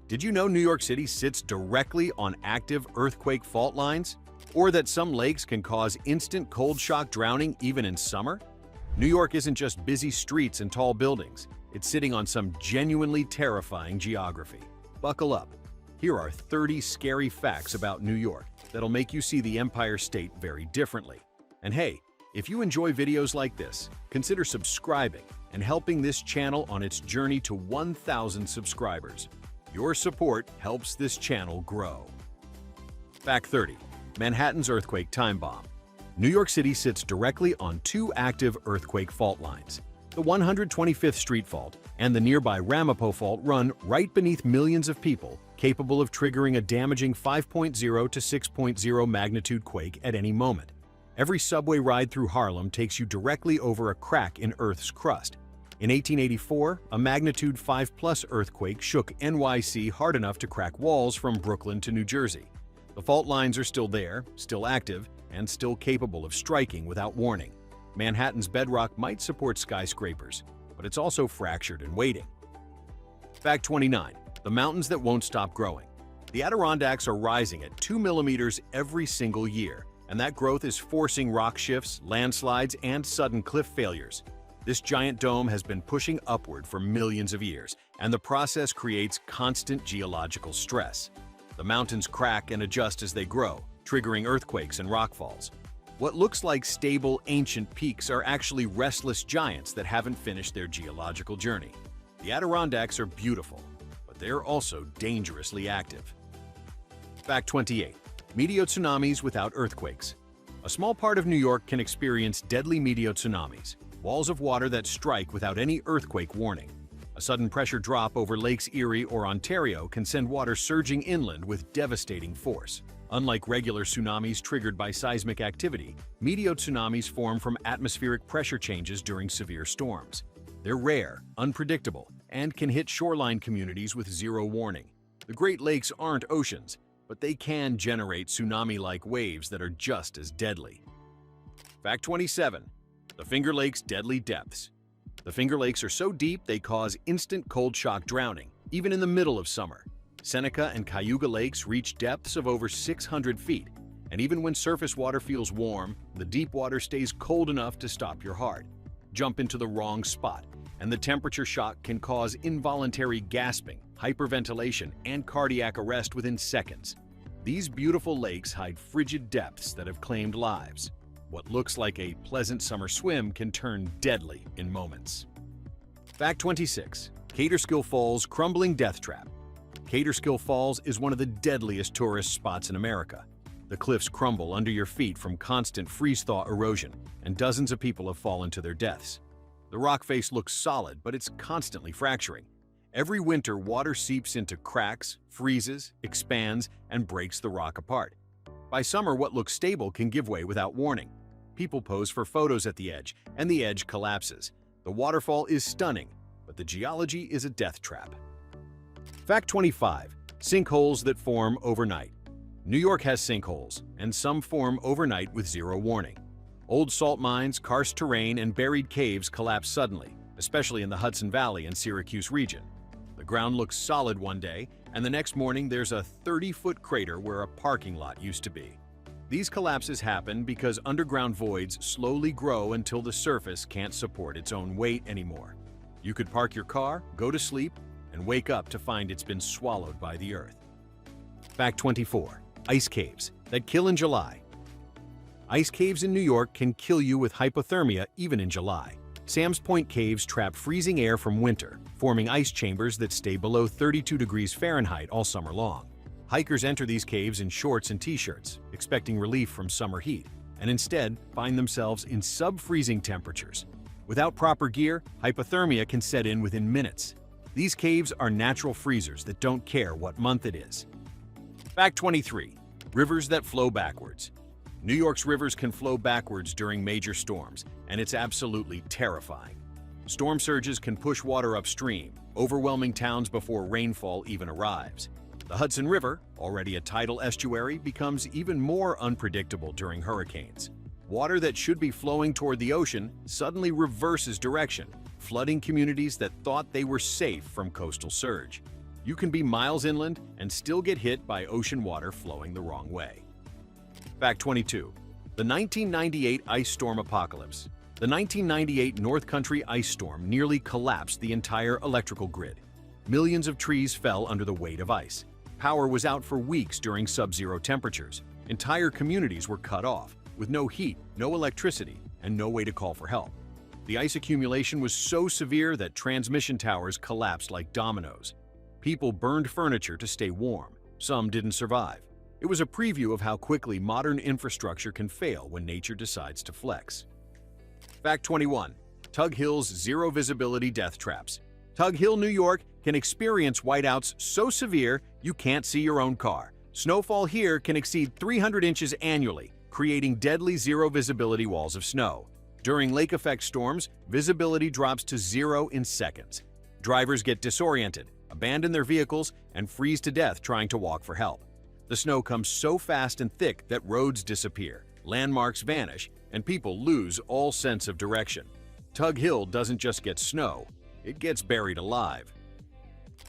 Did you know New York City sits directly on active earthquake fault lines? Or that some lakes can cause instant cold shock drowning even in summer? New York isn't just busy streets and tall buildings. It's sitting on some genuinely terrifying geography. Buckle up. Here are 30 scary facts about New York that'll make you see the Empire State very differently. And hey, if you enjoy videos like this, consider subscribing and helping this channel on its journey to 1,000 subscribers. Your support helps this channel grow. Fact 30. Manhattan's earthquake time bomb. New York City sits directly on two active earthquake fault lines. The 125th Street Fault and the nearby Ramapo Fault run right beneath millions of people, capable of triggering a damaging 5.0 to 6.0 magnitude quake at any moment. Every subway ride through Harlem takes you directly over a crack in Earth's crust. In 1884, a magnitude 5+ earthquake shook NYC hard enough to crack walls from Brooklyn to New Jersey. The fault lines are still there, still active, and still capable of striking without warning. Manhattan's bedrock might support skyscrapers, but it's also fractured and waiting. Fact 29. The mountains that won't stop growing. The Adirondacks are rising at 2 millimeters every single year, and that growth is forcing rock shifts, landslides, and sudden cliff failures. This giant dome has been pushing upward for millions of years, and the process creates constant geological stress. The mountains crack and adjust as they grow, triggering earthquakes and rockfalls. What looks like stable, ancient peaks are actually restless giants that haven't finished their geological journey. The Adirondacks are beautiful, but they're also dangerously active. Fact 28. Meteor tsunamis without earthquakes. A small part of New York can experience deadly meteor tsunamis, walls of water that strike without any earthquake warning. A sudden pressure drop over Lakes Erie or Ontario can send water surging inland with devastating force. Unlike regular tsunamis triggered by seismic activity, meteor tsunamis form from atmospheric pressure changes during severe storms. They're rare, unpredictable, and can hit shoreline communities with zero warning. The Great Lakes aren't oceans, but they can generate tsunami-like waves that are just as deadly. Fact 27. The Finger Lakes' deadly depths. The Finger Lakes are so deep they cause instant cold shock drowning, even in the middle of summer. Seneca and Cayuga Lakes reach depths of over 600 feet, and even when surface water feels warm, the deep water stays cold enough to stop your heart. Jump into the wrong spot, and the temperature shock can cause involuntary gasping, hyperventilation, and cardiac arrest within seconds. These beautiful lakes hide frigid depths that have claimed lives. What looks like a pleasant summer swim can turn deadly in moments. Fact 26. Kaaterskill Falls Crumbling Death Trap. Kaaterskill Falls is one of the deadliest tourist spots in America. The cliffs crumble under your feet from constant freeze-thaw erosion, and dozens of people have fallen to their deaths. The rock face looks solid, but it's constantly fracturing. Every winter, water seeps into cracks, freezes, expands, and breaks the rock apart. By summer, what looks stable can give way without warning. People pose for photos at the edge, and the edge collapses. The waterfall is stunning, but the geology is a death trap. Fact 25. Sinkholes that form overnight. New York has sinkholes, and some form overnight with zero warning. Old salt mines, karst terrain, and buried caves collapse suddenly, especially in the Hudson Valley and Syracuse region. The ground looks solid one day, and the next morning there's a 30-foot crater where a parking lot used to be. These collapses happen because underground voids slowly grow until the surface can't support its own weight anymore. You could park your car, go to sleep, and wake up to find it's been swallowed by the earth. Fact 24. Ice caves that kill in July. Ice caves in New York can kill you with hypothermia even in July. Sam's Point caves trap freezing air from winter, forming ice chambers that stay below 32 degrees Fahrenheit all summer long. Hikers enter these caves in shorts and t-shirts, expecting relief from summer heat, and instead find themselves in sub-freezing temperatures. Without proper gear, hypothermia can set in within minutes. These caves are natural freezers that don't care what month it is. Fact 23. Rivers that flow backwards. New York's rivers can flow backwards during major storms, and it's absolutely terrifying. Storm surges can push water upstream, overwhelming towns before rainfall even arrives. The Hudson River, already a tidal estuary, becomes even more unpredictable during hurricanes. Water that should be flowing toward the ocean suddenly reverses direction, flooding communities that thought they were safe from coastal surge. You can be miles inland and still get hit by ocean water flowing the wrong way. Fact 22. The 1998 ice storm apocalypse. The 1998 North Country ice storm nearly collapsed the entire electrical grid. Millions of trees fell under the weight of ice. Power was out for weeks during sub-zero temperatures. Entire communities were cut off, with no heat, no electricity, and no way to call for help. The ice accumulation was so severe that transmission towers collapsed like dominoes. People burned furniture to stay warm. Some didn't survive. It was a preview of how quickly modern infrastructure can fail when nature decides to flex. Fact 21. Tug Hill's zero visibility death traps. Tug Hill, New York can experience whiteouts so severe you can't see your own car. Snowfall here can exceed 300 inches annually, creating deadly zero visibility walls of snow. During lake effect storms, visibility drops to 0 in seconds. Drivers get disoriented, abandon their vehicles, and freeze to death trying to walk for help. The snow comes so fast and thick that roads disappear, landmarks vanish, and people lose all sense of direction. Tug Hill doesn't just get snow, it gets buried alive.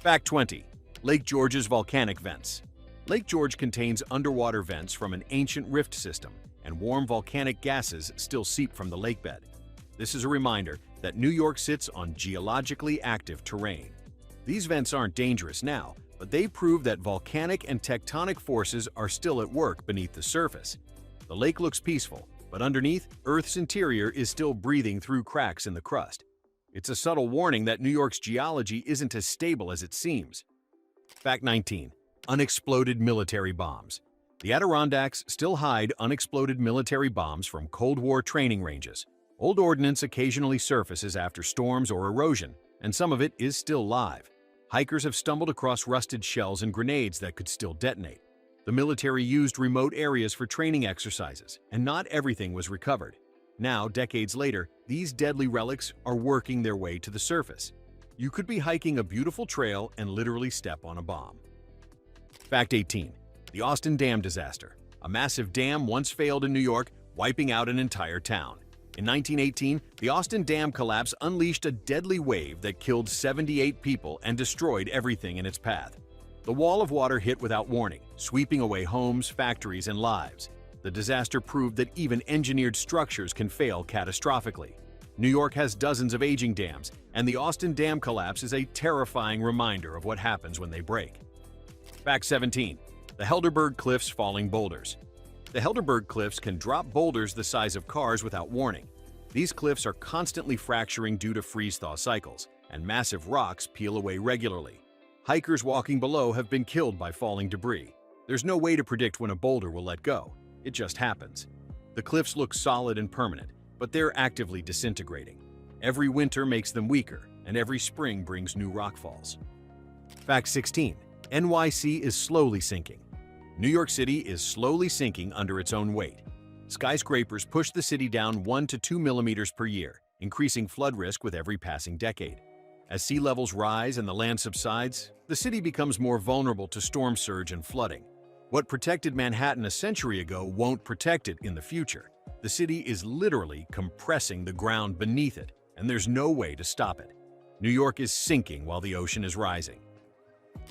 Fact 20. Lake George's volcanic vents. Lake George contains underwater vents from an ancient rift system, and warm volcanic gases still seep from the lakebed. This is a reminder that New York sits on geologically active terrain. These vents aren't dangerous now, but they prove that volcanic and tectonic forces are still at work beneath the surface. The lake looks peaceful, but underneath, Earth's interior is still breathing through cracks in the crust. It's a subtle warning that New York's geology isn't as stable as it seems. Fact 19. Unexploded military bombs. The Adirondacks still hide unexploded military bombs from Cold War training ranges. Old ordnance occasionally surfaces after storms or erosion, and some of it is still live. Hikers have stumbled across rusted shells and grenades that could still detonate. The military used remote areas for training exercises, and not everything was recovered. Now, decades later, these deadly relics are working their way to the surface. You could be hiking a beautiful trail and literally step on a bomb. Fact 18. The Austin Dam disaster. A massive dam once failed in New York, wiping out an entire town. In 1918, the Austin Dam collapse unleashed a deadly wave that killed 78 people and destroyed everything in its path. The wall of water hit without warning, sweeping away homes, factories, and lives. The disaster proved that even engineered structures can fail catastrophically. New York has dozens of aging dams, and the Austin Dam collapse is a terrifying reminder of what happens when they break. Fact 17. The Helderberg Cliffs falling boulders. The Helderberg Cliffs can drop boulders the size of cars without warning. These cliffs are constantly fracturing due to freeze-thaw cycles, and massive rocks peel away regularly. Hikers walking below have been killed by falling debris. There's no way to predict when a boulder will let go. It just happens. The cliffs look solid and permanent, but they're actively disintegrating. Every winter makes them weaker, and every spring brings new rockfalls. Fact 16. NYC is slowly sinking. New York City is slowly sinking under its own weight. Skyscrapers push the city down 1 to 2 millimeters per year, increasing flood risk with every passing decade. As sea levels rise and the land subsides, the city becomes more vulnerable to storm surge and flooding. What protected Manhattan a century ago won't protect it in the future. The city is literally compressing the ground beneath it, and there's no way to stop it. New York is sinking while the ocean is rising.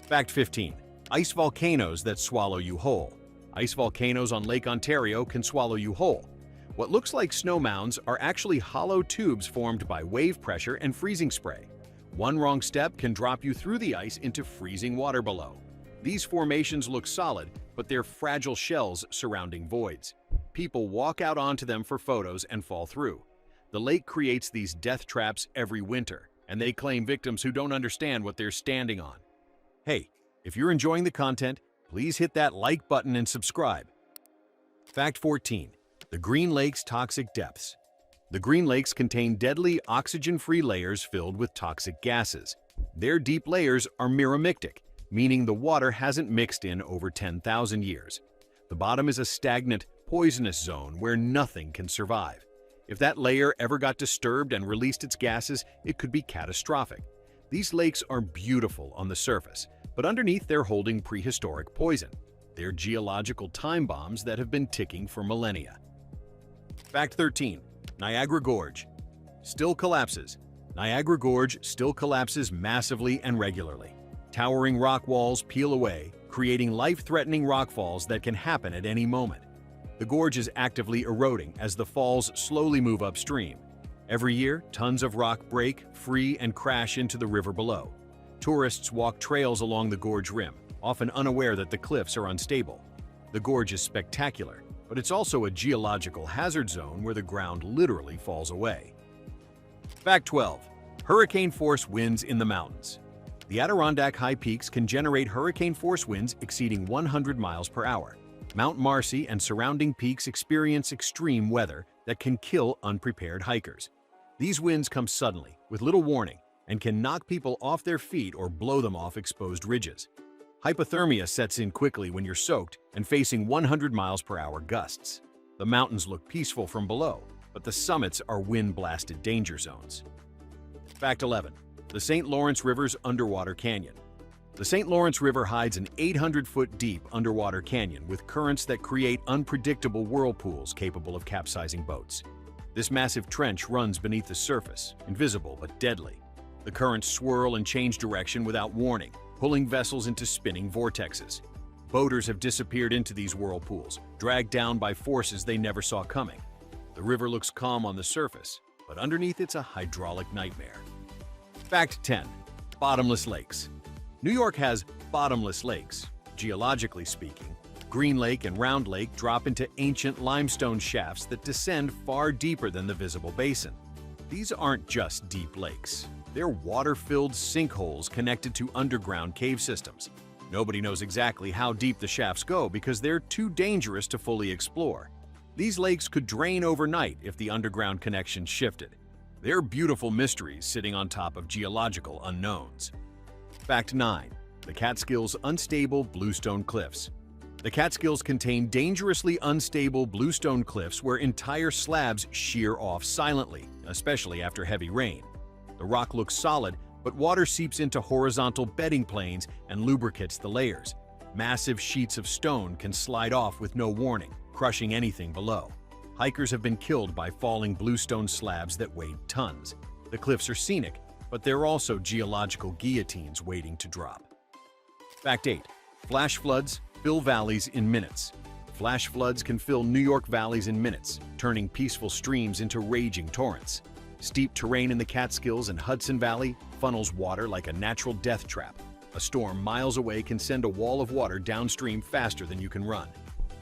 Fact 15. Ice volcanoes that swallow you whole. Ice volcanoes on Lake Ontario can swallow you whole. What looks like snow mounds are actually hollow tubes formed by wave pressure and freezing spray. One wrong step can drop you through the ice into freezing water below. These formations look solid, but they're fragile shells surrounding voids. People walk out onto them for photos and fall through. The lake creates these death traps every winter, and they claim victims who don't understand what they're standing on. Hey, if you're enjoying the content, please hit that like button and subscribe. Fact 14. The Green Lake's toxic depths. The Green Lakes contain deadly oxygen-free layers filled with toxic gases. Their deep layers are miromictic, meaning the water hasn't mixed in over 10,000 years. The bottom is a stagnant, poisonous zone where nothing can survive. If that layer ever got disturbed and released its gases, it could be catastrophic. These lakes are beautiful on the surface, but underneath they're holding prehistoric poison. They're geological time bombs that have been ticking for millennia. Fact 13. Niagara Gorge still collapses. Niagara Gorge still collapses massively and regularly. Towering rock walls peel away, creating life-threatening rockfalls that can happen at any moment. The gorge is actively eroding as the falls slowly move upstream. Every year, tons of rock break free and crash into the river below. Tourists walk trails along the gorge rim, often unaware that the cliffs are unstable. The gorge is spectacular, but it's also a geological hazard zone where the ground literally falls away. Fact 12. Hurricane-force winds in the mountains. The Adirondack high peaks can generate hurricane-force winds exceeding 100 miles per hour. Mount Marcy and surrounding peaks experience extreme weather that can kill unprepared hikers. These winds come suddenly, with little warning, and can knock people off their feet or blow them off exposed ridges. Hypothermia sets in quickly when you're soaked and facing 100 miles per hour gusts. The mountains look peaceful from below, but the summits are wind-blasted danger zones. Fact 11. The St. Lawrence River's underwater canyon. The St. Lawrence River hides an 800-foot deep underwater canyon with currents that create unpredictable whirlpools capable of capsizing boats. This massive trench runs beneath the surface, invisible but deadly. The currents swirl and change direction without warning, pulling vessels into spinning vortexes. Boaters have disappeared into these whirlpools, dragged down by forces they never saw coming. The river looks calm on the surface, but underneath it's a hydraulic nightmare. Fact 10. Bottomless Lakes. New York has bottomless lakes. Geologically speaking, Green Lake and Round Lake drop into ancient limestone shafts that descend far deeper than the visible basin. These aren't just deep lakes. They're water-filled sinkholes connected to underground cave systems. Nobody knows exactly how deep the shafts go because they're too dangerous to fully explore. These lakes could drain overnight if the underground connection shifted. They're beautiful mysteries sitting on top of geological unknowns. Fact 9. The Catskills' unstable Bluestone cliffs. The Catskills contain dangerously unstable bluestone cliffs where entire slabs shear off silently, especially after heavy rain. The rock looks solid, but water seeps into horizontal bedding planes and lubricates the layers. Massive sheets of stone can slide off with no warning, crushing anything below. Hikers have been killed by falling bluestone slabs that weighed tons. The cliffs are scenic, but they're also geological guillotines waiting to drop. Fact 8. Flash floods fill valleys in minutes. Flash floods can fill New York valleys in minutes, turning peaceful streams into raging torrents. Steep terrain in the Catskills and Hudson Valley funnels water like a natural death trap. A storm miles away can send a wall of water downstream faster than you can run.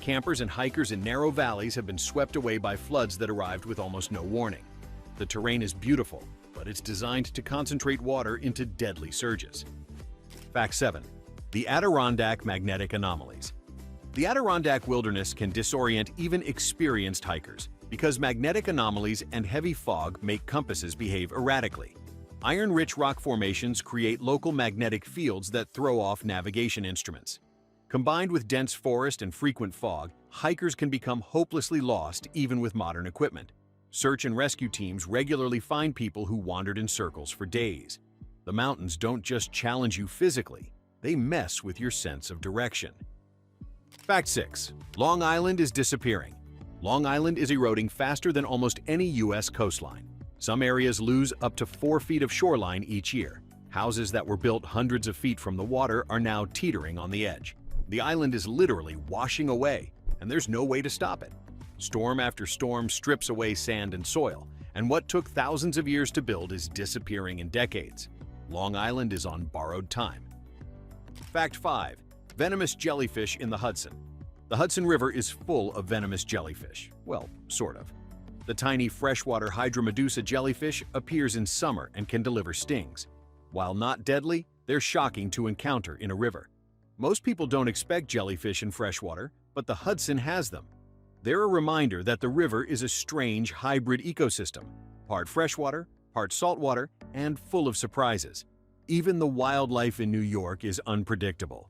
Campers and hikers in narrow valleys have been swept away by floods that arrived with almost no warning. The terrain is beautiful, but it's designed to concentrate water into deadly surges. Fact 7. The Adirondack magnetic anomalies. The Adirondack wilderness can disorient even experienced hikers because magnetic anomalies and heavy fog make compasses behave erratically. Iron-rich rock formations create local magnetic fields that throw off navigation instruments. Combined with dense forest and frequent fog, hikers can become hopelessly lost even with modern equipment. Search and rescue teams regularly find people who wandered in circles for days. The mountains don't just challenge you physically, they mess with your sense of direction. Fact 6. Long Island is disappearing. Long Island is eroding faster than almost any U.S. coastline. Some areas lose up to 4 feet of shoreline each year. Houses that were built hundreds of feet from the water are now teetering on the edge. The island is literally washing away, and there's no way to stop it. Storm after storm strips away sand and soil, and what took thousands of years to build is disappearing in decades. Long Island is on borrowed time. Fact 5. Venomous jellyfish in the Hudson. The Hudson River is full of venomous jellyfish. Well, sort of. The tiny freshwater Hydromedusa jellyfish appears in summer and can deliver stings. While not deadly, they're shocking to encounter in a river. Most people don't expect jellyfish in freshwater, but the Hudson has them. They're a reminder that the river is a strange hybrid ecosystem, part freshwater, part saltwater, and full of surprises. Even the wildlife in New York is unpredictable.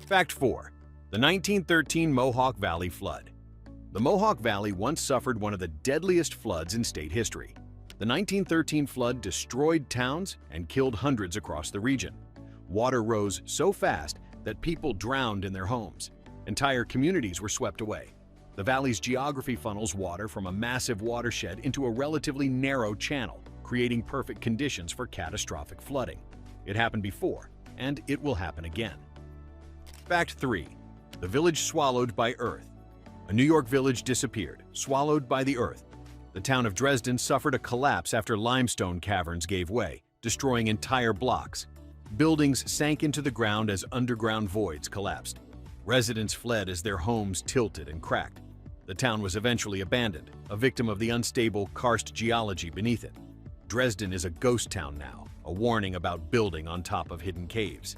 Fact 4. The 1913 Mohawk Valley Flood. The Mohawk Valley once suffered one of the deadliest floods in state history. The 1913 flood destroyed towns and killed hundreds across the region. Water rose so fast that people drowned in their homes. Entire communities were swept away. The valley's geography funnels water from a massive watershed into a relatively narrow channel, creating perfect conditions for catastrophic flooding. It happened before, and it will happen again. Fact 3. The village swallowed by Earth. A New York village disappeared, swallowed by the Earth. The town of Dresden suffered a collapse after limestone caverns gave way, destroying entire blocks. Buildings sank into the ground as underground voids collapsed. Residents fled as their homes tilted and cracked. The town was eventually abandoned, a victim of the unstable karst geology beneath it. Dresden is a ghost town now, a warning about building on top of hidden caves.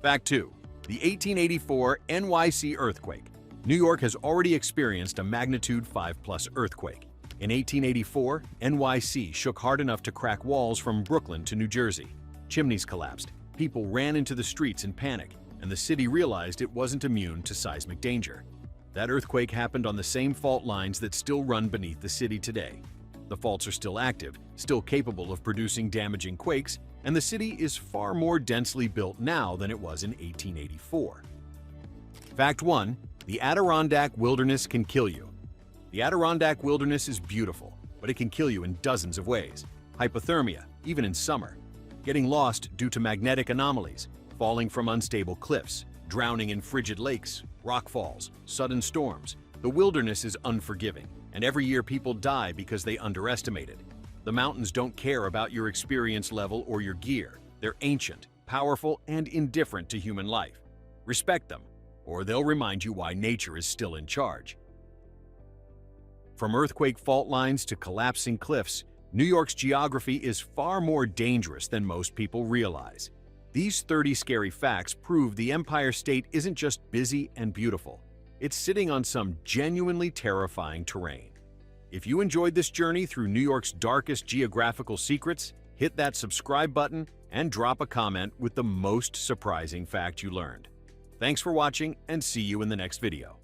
Fact 2. The 1884 NYC Earthquake. New York has already experienced a magnitude 5+ earthquake. In 1884, NYC shook hard enough to crack walls from Brooklyn to New Jersey. Chimneys collapsed, people ran into the streets in panic, and the city realized it wasn't immune to seismic danger. That earthquake happened on the same fault lines that still run beneath the city today. The faults are still active, still capable of producing damaging quakes, and the city is far more densely built now than it was in 1884. Fact 1. The Adirondack wilderness can kill you. The Adirondack wilderness is beautiful, but it can kill you in dozens of ways. Hypothermia, even in summer. Getting lost due to magnetic anomalies, falling from unstable cliffs, drowning in frigid lakes, rockfalls, sudden storms. The wilderness is unforgiving, and every year people die because they underestimate it. The mountains don't care about your experience level or your gear. They're ancient, powerful, and indifferent to human life. Respect them, or they'll remind you why nature is still in charge. From earthquake fault lines to collapsing cliffs, New York's geography is far more dangerous than most people realize. These 30 scary facts prove the Empire State isn't just busy and beautiful. It's sitting on some genuinely terrifying terrain. If you enjoyed this journey through New York's darkest geographical secrets, hit that subscribe button and drop a comment with the most surprising fact you learned. Thanks for watching, and see you in the next video.